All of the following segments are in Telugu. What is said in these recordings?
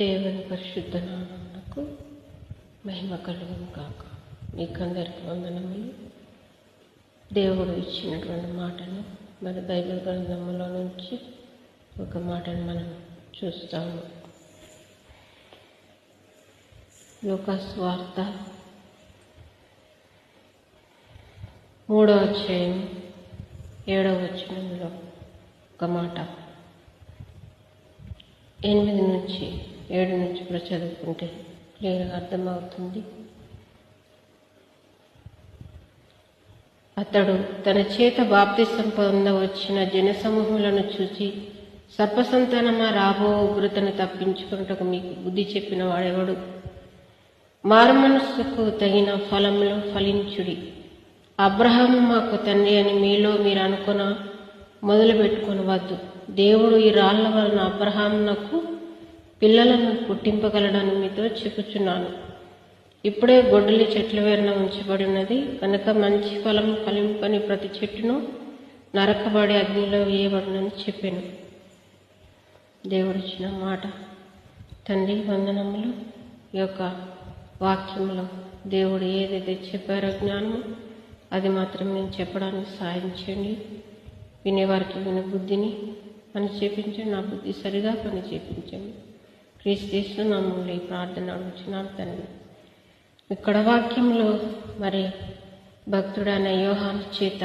దేవుని పరిశుద్ధ నామమునకు మహిమ కలుగును కాక. మీకందరికీ వందనములు. దేవుడు ఇచ్చినటువంటి మాటను మరి బైబిల్ గ్రంథంలో నుంచి ఒక మాటను మనం చూస్తాము. లూకా సువార్త 3వ అధ్యాయం 7వ వచనంలో ఒక మాట 8 నుంచి 7 నుంచి కూడా చదువుకుంటే క్లియర్గా అర్థమవుతుంది. అతడు తన చేత బాప్తిసం పొందవచ్చిన జనసమూహములను చూసి, సర్పసంతానమా, రాబో ఉగ్రతను తప్పించుకున్నటకు మీకు బుద్ధి చెప్పిన వాడెవడు? మారుమనస్సుకు తగిన ఫలములు ఫలించుడి. అబ్రహాము మాకు తండ్రి అని మీలో మీరు అనుకున్న మొదలు పెట్టుకొనవద్దు. దేవుడు ఈ రాళ్ల వలన అబ్రహామునకు పిల్లలను పుట్టింపగలడని మీతో చెప్పుచున్నాను. ఇప్పుడే గొడ్డలి చెట్ల వేరున ఉంచబడి ఉన్నది కనుక మంచి ఫలము ఫలింపని ప్రతి చెట్టును నరకబడి అగ్నిలో వేయబడినని చెప్పాను. దేవుడిచ్చిన మాట. తండ్రి వందనములు. ఈ యొక్క వాక్యంలో దేవుడు ఏదైతే చెప్పారో జ్ఞానము అది మాత్రం నేను చెప్పడానికి సాయం చేయండి. వినేవారికి వినే బుద్ధిని పని చేపించండి. నా బుద్ధి సరిగా పని చేపించండి. క్రీస్తు నామములో ఈ ప్రార్థన అడుగుచున్నాను తండ్రి. ఇక్కడ వాక్యంలో మరి భక్తుడైన యోహాను చేత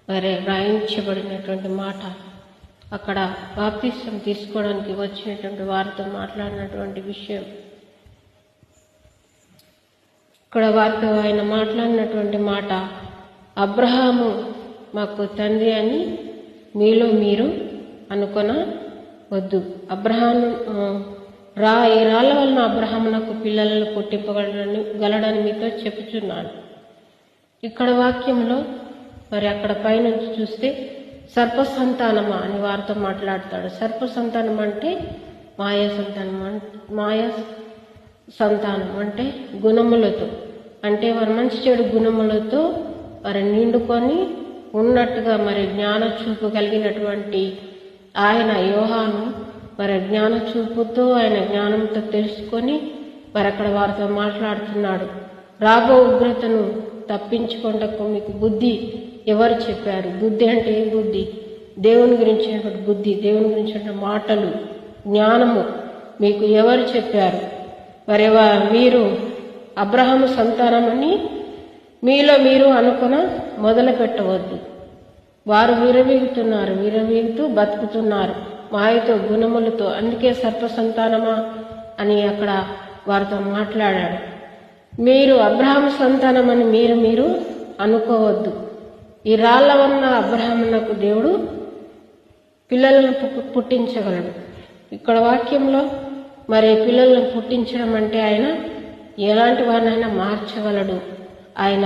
మరి వ్రాయించబడినటువంటి మాట, అక్కడ బాప్తిసం తీసుకోవడానికి వచ్చినటువంటి వారితో మాట్లాడినటువంటి విషయం, ఇక్కడ వారితో ఆయన మాట్లాడినటువంటి మాట, అబ్రహాము మాకు తండ్రి అని మీలో మీరు అనుకొన వద్దు. ఈ రాళ్ళ వలన అబ్రహామునకు పిల్లలను పుట్టింపగలడని మీతో చెప్పుచున్నాను. ఇక్కడ వాక్యంలో మరి అక్కడ పైనుంచి చూస్తే సర్పసంతానమా అని వారితో మాట్లాడతాడు. సర్పసంతానం అంటే మాయా సంతానం అంటే గుణములతో, అంటే వారి మంచి చెడు గుణములతో వారి నిండుకొని ఉన్నట్టుగా మరి జ్ఞాన చూపు కలిగినటువంటి ఆయన యోహాను మరి జ్ఞాన చూపుతో ఆయన జ్ఞానంతో తెలుసుకొని మరి అక్కడ వారితో మాట్లాడుతున్నాడు. రాబో ఉగ్రతను తప్పించుకోవడానికి మీకు బుద్ధి ఎవరు చెప్పారు? బుద్ధి అంటే ఏ బుద్ధి? దేవుని గురించినటువంటి బుద్ధి, దేవుని గురించిన మాటలు, జ్ఞానము మీకు ఎవరు చెప్పారు? మరి మీరు అబ్రహాము సంతానమని మీలో మీరు అనుకున మొదలు పెట్టవద్దు. వారు విరవీగుతూ బతుకుతున్నారు మాయతో గుణములతో. అందుకే సర్పసంతానమా అని అక్కడ వారితో మాట్లాడాడు. మీరు అబ్రహాము సంతానమని మీరు అనుకోవద్దు. ఈ రాళ్ల వలన అబ్రహామునకు దేవుడు పిల్లలను పుట్టించగలడు. ఇక్కడ వాక్యంలో మరి పిల్లలను పుట్టించడం అంటే ఆయన ఎలాంటి వారినైనా మార్చగలడు. ఆయన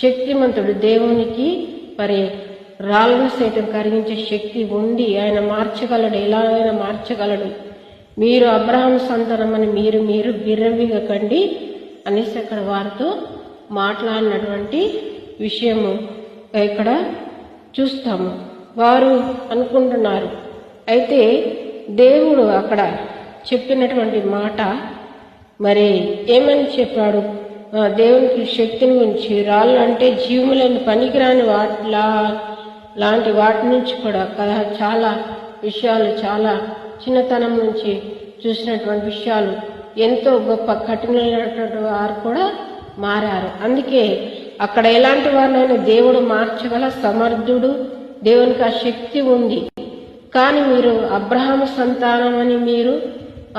శక్తిమంతుడు. దేవునికి మరి రాళ్ళను సైతం కరిగించే శక్తి ఉంది. ఆయన మార్చగలడు, ఎలాగైనా మార్చగలడు. మీరు అబ్రహాము సంతానమని మీరు బిర్రవిగకండి అనేసి అక్కడ వారితో మాట్లాడినటువంటి విషయము ఇక్కడ చూస్తాము. వారు అనుకుంటున్నారు. అయితే దేవుడు అక్కడ చెప్పినటువంటి మాట మరి ఏమని చెప్పాడు? దేవునికి శక్తిని గురించి, రాళ్ళు అంటే జీవములను పనికిరాని లాంటి వాటి నుంచి కూడా కదా చాలా విషయాలు, చాలా చిన్నతనం నుంచి చూసినటువంటి విషయాలు ఎంతో గొప్ప కఠినమైనటువంటి వారు కూడా మారారు. అందుకే అక్కడ ఎలాంటి వారినైనా దేవుడు మార్చగల సమర్థుడు. దేవునికి ఆ శక్తి ఉంది. కానీ మీరు అబ్రహాము సంతానం అని మీరు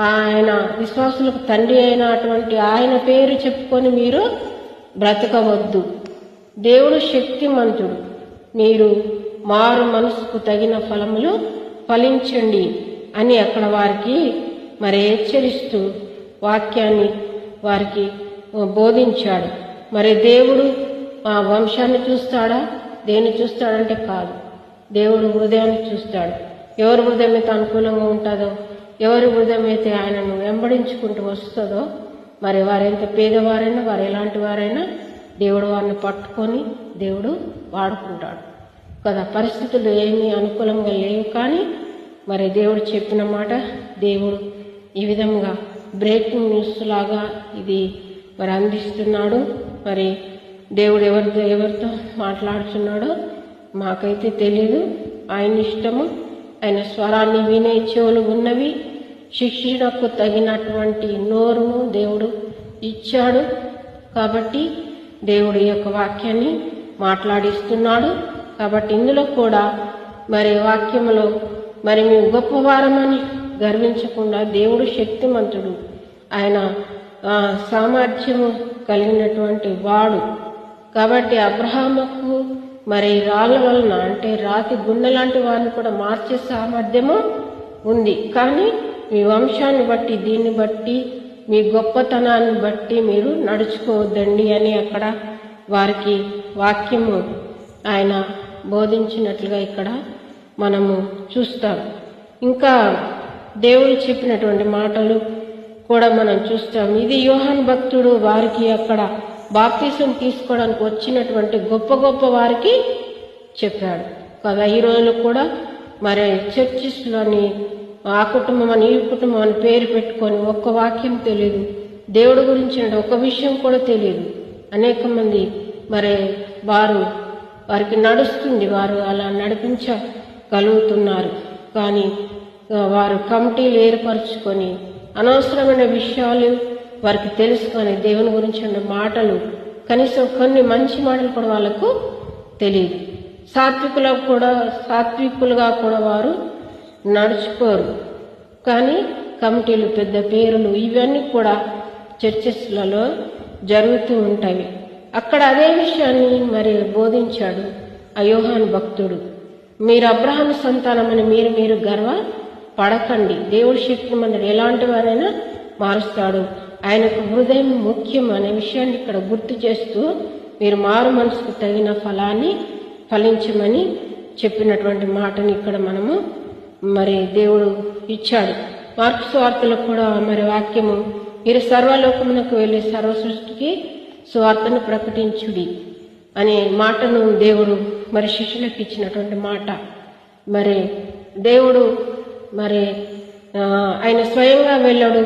ఆయన విశ్వాసులకు తండ్రి అయినటువంటి ఆయన పేరు చెప్పుకొని మీరు బ్రతకవద్దు. దేవుడు శక్తిమంతుడు. మీరు మారు మనసుకు తగిన ఫలములు ఫలించండి అని అక్కడ వారికి మరి హెచ్చరిస్తూ వాక్యాన్ని వారికి బోధించాడు. మరి దేవుడు ఆ వంశాన్ని చూస్తాడా? దేన్ని చూస్తాడంటే కాదు, దేవుడు హృదయాన్ని చూస్తాడు. ఎవరి హృదయం అయితే అనుకూలంగా ఉంటుందో, ఎవరి హృదయం అయితే ఆయనను వెంబడించుకుంటూ వస్తుందో, మరి వారెంత పేదవారైనా, వారు ఎలాంటి వారైనా దేవుడు వారిని పట్టుకొని దేవుడు వాడుకుంటాడు కదా. పరిస్థితులు ఏమీ అనుకూలంగా లేవు, కానీ మరి దేవుడు చెప్పిన మాట దేవుడు ఈ విధంగా బ్రేకింగ్ న్యూస్ లాగా ఇది మరి అందిస్తున్నాడు. మరి దేవుడు ఎవరితో మాట్లాడుతున్నాడో మాకైతే తెలియదు. ఆయన ఇష్టము. ఆయన స్వరాన్ని వినే చెవులు ఉన్నవి. శిక్షణకు తగినటువంటి నోరును దేవుడు ఇచ్చాడు. కాబట్టి దేవుడు ఈ యొక్క వాక్యాన్ని మాట్లాడిస్తున్నాడు. కాబట్టి ఇందులో కూడా మరి వాక్యములో మరి మేము గొప్పవారమని గర్వించకుండా దేవుడు శక్తిమంతుడు, ఆయన సామర్థ్యము కలిగినటువంటి వాడు. కాబట్టి అబ్రహాముకు మరి రాళ్ళ వలన అంటే రాతి గుండె లాంటి వారిని కూడా మార్చే సామర్థ్యము ఉంది. కానీ మీ వంశాన్ని బట్టి దీన్ని బట్టి మీ గొప్పతనాన్ని బట్టి మీరు నడుచుకోవద్దండి అని అక్కడ వారికి వాక్యము ఆయన బోధించినట్లుగా ఇక్కడ మనము చూస్తాం. ఇంకా దేవుడు చెప్పినటువంటి మాటలు కూడా మనం చూస్తాం. ఇది యోహాను భక్తుడు వారికి అక్కడ బాప్తిసం తీసుకోవడానికి వచ్చినటువంటి గొప్ప గొప్ప వారికి చెప్పాడు కదా. ఈ రోజులు కూడా మరి చర్చిస్లోని ఆ కుటుంబం అని ఈ కుటుంబం అని పేరు పెట్టుకొని ఒక్క వాక్యం తెలియదు, దేవుడి గురించి ఒక విషయం కూడా తెలియదు. అనేక మంది మరి వారికి నడుస్తుంది, వారు అలా నడిపించగలుగుతున్నారు. కానీ వారు కమిటీలు ఏర్పరచుకొని అనవసరమైన విషయాలు వారికి తెలుసుకొని దేవుని గురించి ఉన్న మాటలు, కనీసం కొన్ని మంచి మాటలు కూడా వాళ్ళకు తెలియదు. సాత్వికులుగా కూడా వారు నడుచుకోరు. కానీ కమిటీలు, పెద్ద పేరులు ఇవన్నీ కూడా చర్చెస్లలో జరుగుతూ ఉంటాయి. అక్కడ అదే విషయాన్ని మరి బోధించాడు ఆ యోహాను భక్తుడు. మీరు అబ్రహాము సంతానమని మీరు గర్వ పడకండి. దేవుడి శక్తిమంతుడు ఎలాంటి వారైనా మారుస్తాడు. ఆయనకు హృదయం ముఖ్యం అనే విషయాన్ని ఇక్కడ గుర్తు చేస్తూ మీరు మారు మనసుకు తగిన ఫలాన్ని ఫలించమని చెప్పినటువంటి మాటని ఇక్కడ మనము మరి దేవుడు ఇచ్చాడు. మార్కు సువార్తలో కూడా మరి వాక్యము, మీరు సర్వలోకమునకు వెళ్ళి సర్వ సృష్టికి సువార్తను ప్రకటించుడి అనే మాటను దేవుడు మరి శిష్యులకు ఇచ్చినటువంటి మాట. మరి దేవుడు మరి ఆయన స్వయంగా వెళ్ళాడు.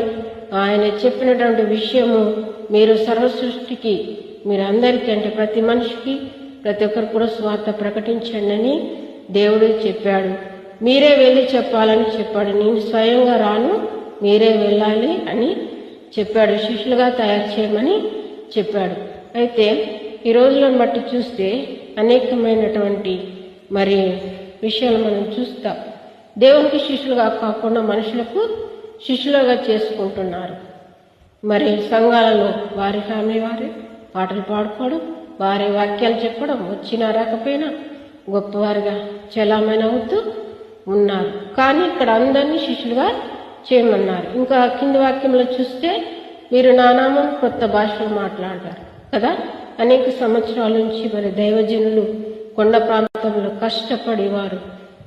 ఆయన చెప్పినటువంటి విషయము, మీరు సర్వ సృష్టికి, మీరు అందరికీ అంటే ప్రతి మనిషికి, ప్రతి ఒక్కరు కూడా సువార్త ప్రకటించండి అని దేవుడు చెప్పాడు. మీరే వెళ్ళి చెప్పాలని చెప్పాడు. నేను స్వయంగా రాను, మీరే వెళ్ళాలి అని చెప్పాడు. శిష్యులుగా తయారు చేయమని చెప్పాడు. అయితే ఈ రోజులను బట్టి చూస్తే అనేకమైనటువంటి మరి విషయాలు మనం చూస్తాం. దేవునికి శిష్యులుగా కాకుండా మనుషులకు శిష్యులుగా చేసుకుంటున్నారు. మరి సంఘాలలో వారి ఫ్యామిలీ వారి పాటలు పాడుకోవడం, వారి వాక్యాలు చెప్పడం, వచ్చినా రాకపోయినా గొప్పవారిగా చలామణి అవుతూ ఉన్నారు. కానీ ఇక్కడ అందరినీ శిష్యులుగా చేయమన్నారు. ఇంకా కింది వాక్యంలో చూస్తే, మీరు నా నామం కొత్త భాషలో మాట్లాడారు కదా. అనేక సంవత్సరాల నుంచి మరి దైవజనులు కొండ ప్రాంతంలో కష్టపడి వారు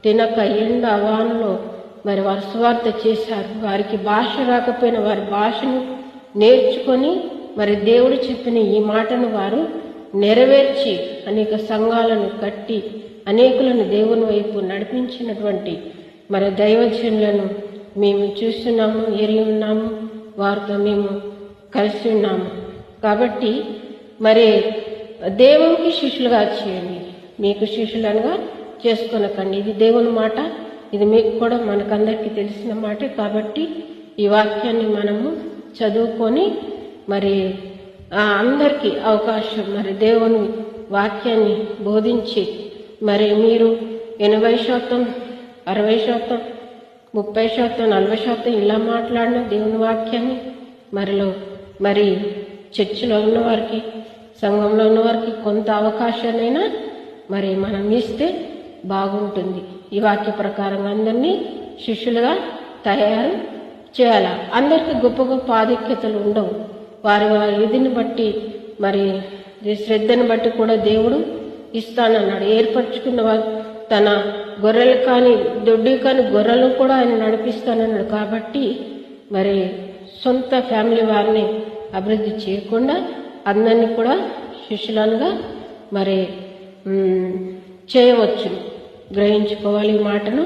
తినక ఎండ వానలో మరి వారు సువార్త చేశారు. వారికి భాష రాకపోయినా వారి భాషను నేర్చుకొని మరి దేవుడు చెప్పిన ఈ మాటను వారు నెరవేర్చి అనేక సంఘాలను కట్టి అనేకులను దేవుని వైపు నడిపించినటువంటి మరి దైవజనులను మేము చూస్తున్నాము, ఎరిగి ఉన్నాము, వారితో మేము కలిసి ఉన్నాము. కాబట్టి మరి దేవునికి శిష్యులుగా చేయండి, మీకు శిష్యులనుగా చేసుకొనకండి. ఇది దేవుని మాట, ఇది మీకు కూడా మనకందరికీ తెలిసిన మాటే. కాబట్టి ఈ వాక్యాన్ని మనము చదువుకొని మరి అందరికీ అవకాశం, మరి దేవుని వాక్యాన్ని బోధించి మరి మీరు 80%, 60%, 30%, 40% ఇలా మాట్లాడిన దేవుని వాక్యాన్ని మరి చర్చిలో ఉన్నవారికి, సంఘంలో ఉన్నవారికి కొంత అవకాశాన్నైనా మరి మనం ఇస్తే బాగుంటుంది. ఈ వాక్య ప్రకారంగా అందరినీ శిష్యులుగా తయారు చేయాలి. అందరికీ గొప్ప గొప్ప ఆధిక్యతలు ఉండవు. వారి ఇదిని బట్టి మరి శ్రద్ధను బట్టి కూడా దేవుడు ఇస్తానన్నాడు. ఏర్పరచుకున్న వారు తన గొర్రెలు కానీ దొడ్డి కానీ గొర్రెలను కూడా ఆయన నడిపిస్తానన్నాడు. కాబట్టి మరి సొంత ఫ్యామిలీ వారిని అభివృద్ధి చేయకుండా అందరినీ కూడా శిష్యులుగా మరి చేయవచ్చు. గ్రహించుకోవాలి ఈ మాటను.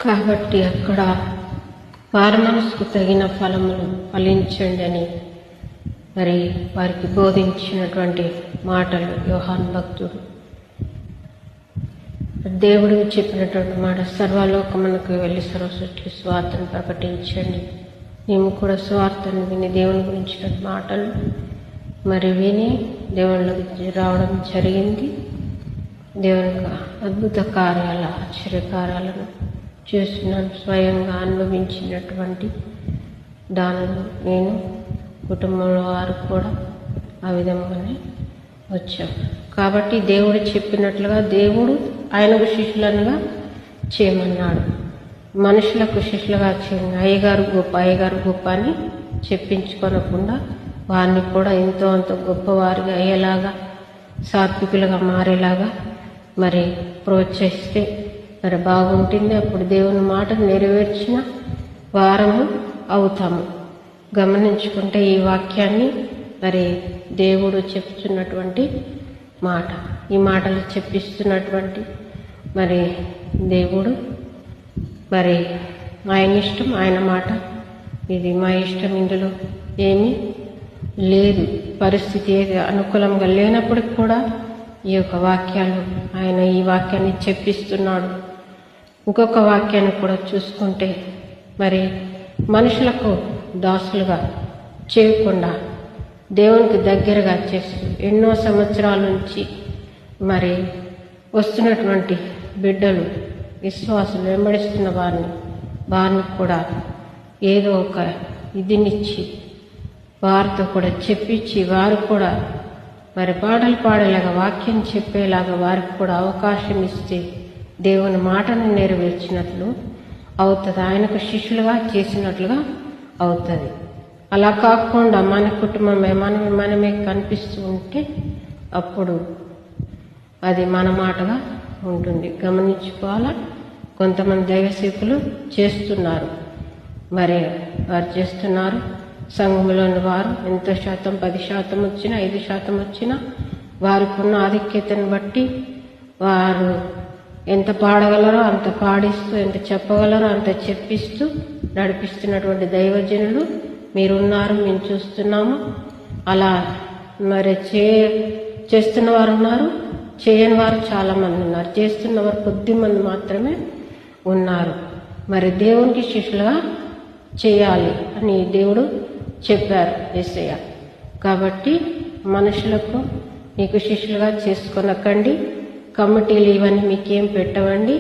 కాబట్టి అక్కడ వారి మనసుకు తగిన ఫలములు ఫలించండి అని మరి వారికి బోధించినటువంటి మాటలు యోహాను భక్తుడు. దేవుడు చెప్పినటువంటి మాట, సర్వలోకమునకు వెళ్ళి సర్వసృష్టికి సువార్తను ప్రకటించండి. మేము కూడా సువార్తను విని దేవుని గురించిన మాటలు మరి విని దేవుళ్ళకి రావడం జరిగింది. దేవుని అద్భుత కార్యాల ఆశ్చర్యకార్యాలను చూస్తున్నాను. స్వయంగా అనుభవించినటువంటి దానిని నేను, కుటుంబంలో వారు కూడా ఆ విధంగానే వచ్చాం. కాబట్టి దేవుడు చెప్పినట్లుగా దేవుడు ఆయనకు శిష్యులనుగా చేయమన్నాడు. మనుషులకు శిష్యులుగా చేయండి. అయ్యగారు గొప్ప అని చెప్పించుకోనకుండా వారిని కూడా ఎంతో అంత గొప్పవారిగా అయ్యేలాగా, సాత్వికులుగా మారేలాగా మరి ప్రోత్సహిస్తే మరి బాగుంటుంది. అప్పుడు దేవుని మాట నెరవేర్చిన వారము అవుతాము. గమనించుకుంటే ఈ వాక్యాన్ని మరి దేవుడు చెప్తున్నటువంటి మాట, ఈ మాటలు చెప్పిస్తున్నటువంటి మరి దేవుడు మరి ఆయన ఇష్టం, ఆయన మాట, ఇది మా ఇష్టం. ఇందులో ఏమీ లేదు. పరిస్థితి ఏది అనుకూలంగా లేనప్పటికి కూడా ఈ యొక్క వాక్యాలు ఆయన ఈ వాక్యాన్ని చెప్పిస్తున్నాడు. ఇంకొక వాక్యాన్ని కూడా చూసుకుంటే మరి మనుషులకు దాసులుగా చేయకుండా దేవునికి దగ్గరగా చేస్తూ ఎన్నో సంవత్సరాల నుంచి మరి వస్తున్నటువంటి బిడ్డలు, విశ్వాసులు వెంబడిస్తున్న వారిని కూడా ఏదో ఒక ఇదినిచ్చి వారితో కూడా చెప్పించి వారు కూడా మరి పాటలు పాడేలాగా, వాక్యం చెప్పేలాగా వారికి కూడా అవకాశం ఇస్తే దేవుని మాటను నెరవేర్చినట్లు అవుతుంది. ఆయనకు శిష్యులుగా చేసినట్లుగా అవుతుంది. అలా కాకుండా మన కుటుంబమే మనమే కనిపిస్తూ ఉంటే అప్పుడు అది మన మాటగా ఉంటుంది. గమనించుకోవాలా. కొంతమంది దైవసేవకులు చేస్తున్నారు, మరి వారు చేస్తున్నారు. సంఘంలోని వారు ఎంత శాతం, 10% వచ్చినా 5% వచ్చినా వారికున్న ఆధిక్యతను బట్టి వారు ఎంత పాడగలరో అంత పాడిస్తూ, ఎంత చెప్పగలరో అంత చెప్పిస్తూ నడిపిస్తున్నటువంటి దైవజనులు మీరున్నారు, మేము చూస్తున్నాము. అలా మరి చేస్తున్న వారు ఉన్నారు, చేయని వారు చాలామంది ఉన్నారు. చేస్తున్న వారు కొద్దిమంది మాత్రమే ఉన్నారు. మరి దేవునికి శిష్యులుగా చేయాలి అని దేవుడు చెప్పారు యేసయ్య. కాబట్టి మనుషులకు మీకు శిష్యులుగా చేసుకొనకండి. కమిటీలు ఇవన్నీ మీకేం పెట్టవండి.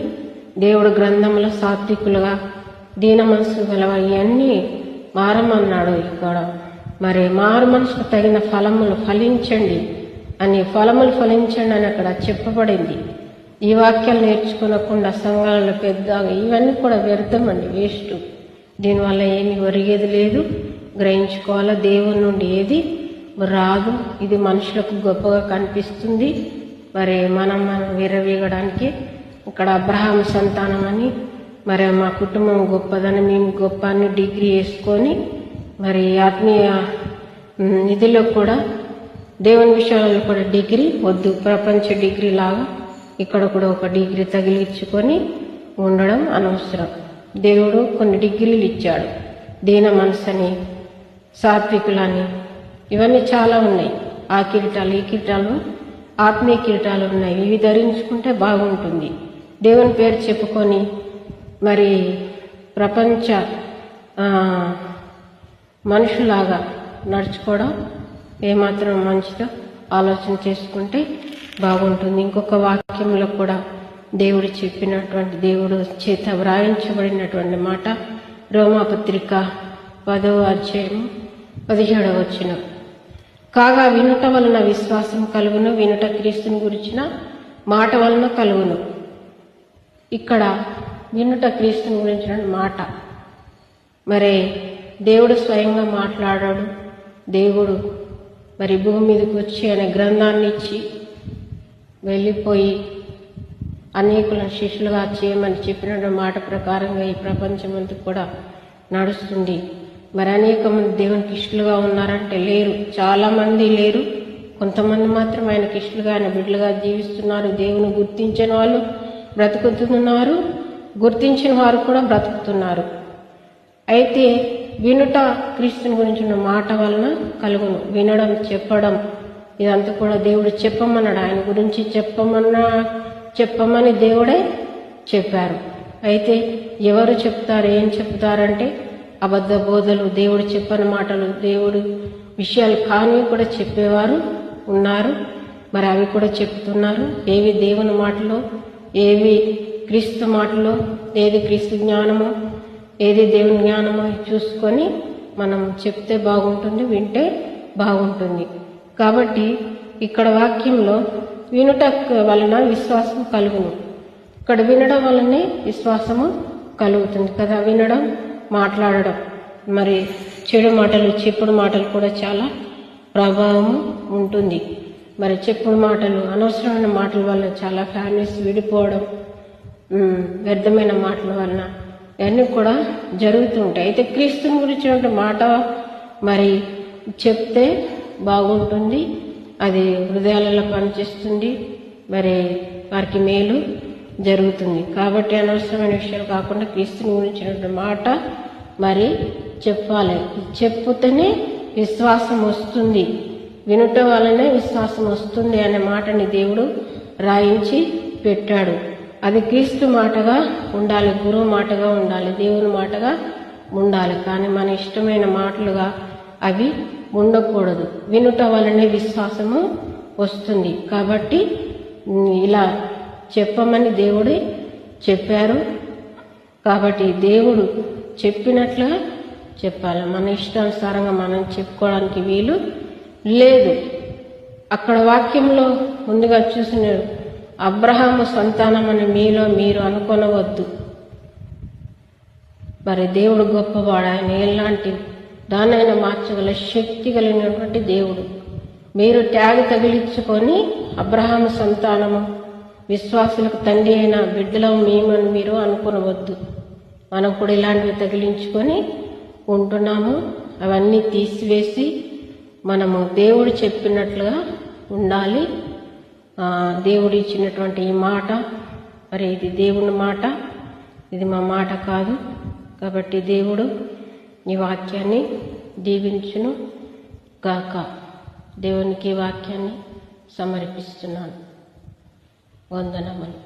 దేవుడు గ్రంథంలో సాత్వికులుగా, దీన మనసు గల ఇవన్నీ మారమన్నాడు. ఇక్కడ మరి మారు మనసుకు తగిన ఫలములు ఫలించండి అని, ఫలములు ఫలించండి అని అక్కడ చెప్పబడింది. ఈ వాక్యాలు నేర్చుకోనకుండా సంఘాలలో పెద్దగా ఇవన్నీ కూడా వ్యర్థమండి, వేస్ట్. దీనివల్ల ఏమీ ఒరిగేది లేదు. గ్రహించుకోవాలా, దేవుని నుండి ఏది రాదు. ఇది మనుషులకు గొప్పగా కనిపిస్తుంది. మరి మనం విరవీగడానికి ఇక్కడ అబ్రహాం సంతానం అని, మరి మా కుటుంబం గొప్పదని, మేము గొప్ప అని డిగ్రీ వేసుకొని మరి ఆత్మీయ నిధిలో కూడా దేవుని విషయాలలో కూడా డిగ్రీ వద్దు. ప్రపంచ డిగ్రీ లాగా ఇక్కడ కూడా ఒక డిగ్రీ తగిలించుకొని ఉండడం అనవసరం. దేవుడు కొన్ని డిగ్రీలు ఇచ్చాడు. దీన మనసని, సాత్వికులని, ఇవన్నీ చాలా ఉన్నాయి. ఆ కిరీటాలు, ఈ కిరీటాలు, ఆత్మీయ కిరీటాలు ఉన్నాయి. ఇవి ధరించుకుంటే బాగుంటుంది. దేవుని పేరు చెప్పుకొని మరి ప్రపంచ మనుషులాగా నడుచుకోవడం ఏమాత్రం మంచిదో ఆలోచన చేసుకుంటే బాగుంటుంది. ఇంకొక వాక్యంలో కూడా దేవుడు చెప్పినటువంటి, దేవుడు చేత వ్రాయించబడినటువంటి మాట రోమాపత్రిక 10వ అధ్యాయం 17వ వచనం. కాగా వినుట వలన విశ్వాసం కలుగును, వినుట క్రీస్తుని గురించిన మాట వలన కలుగును. ఇక్కడ వినుట క్రీస్తుని గురించిన మాట. మరి దేవుడు స్వయంగా మాట్లాడాడు. దేవుడు మరి భూమి మీదకి వచ్చి ఆయన గ్రంథాన్ని ఇచ్చి వెళ్ళిపోయి అనేకులను శిష్యులుగా చేయమని చెప్పిన మాట ప్రకారంగా ఈ ప్రపంచమంతా కూడా నడుస్తుంది. మరి అనేక మంది దేవునికి ఇష్టలుగా ఉన్నారంటే లేరు, చాలామంది లేరు. కొంతమంది మాత్రం ఆయనకి ఇష్టలుగా, ఆయన బిడ్డలుగా జీవిస్తున్నారు. దేవుని గుర్తించిన వాళ్ళు బ్రతుకుతున్నారు, గుర్తించిన వారు కూడా బ్రతుకుతున్నారు. అయితే వినుట క్రీస్తుని గురించిన మాట వలన కలుగును. వినడం, చెప్పడం ఇదంతా కూడా దేవుడు చెప్పమన్నాడు. ఆయన గురించి చెప్పమని దేవుడే చెప్పారు. అయితే ఎవరు చెప్తారు, ఏం చెప్తారంటే అబద్ధ బోధలు, దేవుడు చెప్పని మాటలు, దేవుడు విషయాలు కానివి కూడా చెప్పేవారు ఉన్నారు. మరి అవి కూడా చెప్తున్నారు. ఏవి దేవుని మాటలో, ఏవి క్రీస్తు మాటలో, ఏది క్రీస్తు జ్ఞానమో, ఏది దేవుని జ్ఞానమో చూసుకొని మనం చెప్తే బాగుంటుంది, వింటే బాగుంటుంది. కాబట్టి ఇక్కడ వాక్యంలో వినుట వలన విశ్వాసం కలుగును. ఇక్కడ వినడం వల్లనే విశ్వాసము కలుగుతుంది కదా. వినడం, మాట్లాడడం, మరి చెడు మాటలు, చెప్పుడు మాటలు కూడా చాలా ప్రభావం ఉంటుంది. మరి చెప్పుడు మాటలు, అనవసరమైన మాటల వల్ల చాలా ఫ్యామిలీస్ విడిపోవడం, వ్యర్థమైన మాటల వలన ఇవన్నీ కూడా జరుగుతూ ఉంటాయి. అయితే క్రీస్తుని గురించిన మాట మరి చెప్తే బాగుంటుంది, అది హృదయాలలో పనిచేస్తుంది, మరి వారికి మేలు జరుగుతుంది. కాబట్టి అనవసరమైన విషయాలు కాకుండా క్రీస్తుని గురించిన మాట మరి చెప్పాలి. చెప్పుతేనే విశ్వాసం వస్తుంది, వినుట వల్లనే విశ్వాసం వస్తుంది అనే మాటని దేవుడు రాయించి పెట్టాడు. అది క్రీస్తు మాటగా ఉండాలి, గురువు మాటగా ఉండాలి, దేవుని మాటగా ఉండాలి. కానీ మన ఇష్టమైన మాటలుగా అవి ఉండకూడదు. వినుట వలనే విశ్వాసము వస్తుంది. కాబట్టి ఇలా చెప్పమని దేవుడే చెప్పారు. కాబట్టి దేవుడు చెప్పినట్లుగా చెప్పాలి. మన ఇష్టానుసారంగా మనం చెప్పుకోవడానికి వీలు లేదు. అక్కడ వాక్యంలో ముందుగా చూసిన అబ్రహాము సంతానం అని మీలో మీరు అనుకొనవద్దు. మరి దేవుడు గొప్పవాడు, ఆయన ఎలాంటి దానైనా మార్చగల శక్తి కలిగినటువంటి దేవుడు. మీరు ట్యాగ్ తగిలించుకొని అబ్రహాము సంతానము, విశ్వాసులకు తండ్రి అయిన బిడ్డలో మేమని మీరు అనుకొనవద్దు. మనం కూడా ఇలాంటివి తగిలించుకొని ఉంటున్నాము. అవన్నీ తీసివేసి మనము దేవుడు చెప్పినట్లుగా ఉండాలి. దేవుడు ఇచ్చినటువంటి ఈ మాట, మరి ఇది దేవుని మాట, ఇది మా మాట కాదు. కాబట్టి దేవుడు ఈ వాక్యాన్ని దీవించును గాక. దేవునికి వాక్యాన్ని సమర్పిస్తున్నాను. వందనములు.